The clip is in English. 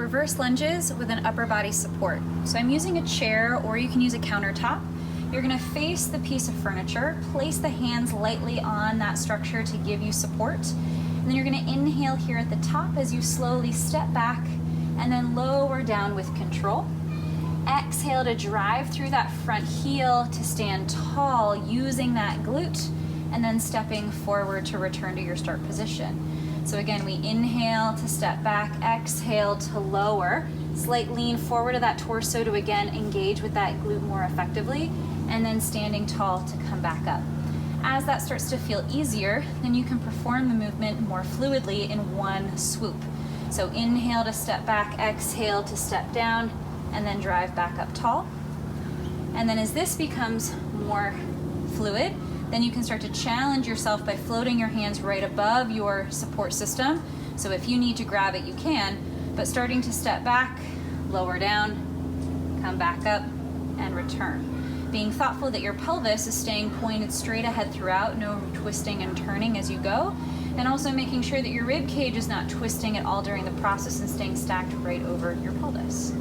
reverse lunges with an upper body support. So I'm using a chair, or you can use a countertop. You're gonna face the piece of furniture, place the hands lightly on that structure to give you support. And then you're gonna inhale here at the top as you slowly step back and then lower down with control. Exhale to drive through that front heel to stand tall using that glute, and then stepping forward to return to your start position. So again, we inhale to step back, exhale to lower, slight lean forward of that torso to again engage with that glute more effectively, and then standing tall to come back up. As that starts to feel easier, then you can perform the movement more fluidly in one swoop. So inhale to step back, exhale to step down, and then drive back up tall. And then as this becomes more fluid, then you can start to challenge yourself by floating your hands right above your support system. So if you need to grab it, you can, but starting to step back, lower down, come back up, and return. Being thoughtful that your pelvis is staying pointed straight ahead throughout, no twisting and turning as you go, and also making sure that your rib cage is not twisting at all during the process and staying stacked right over your pelvis.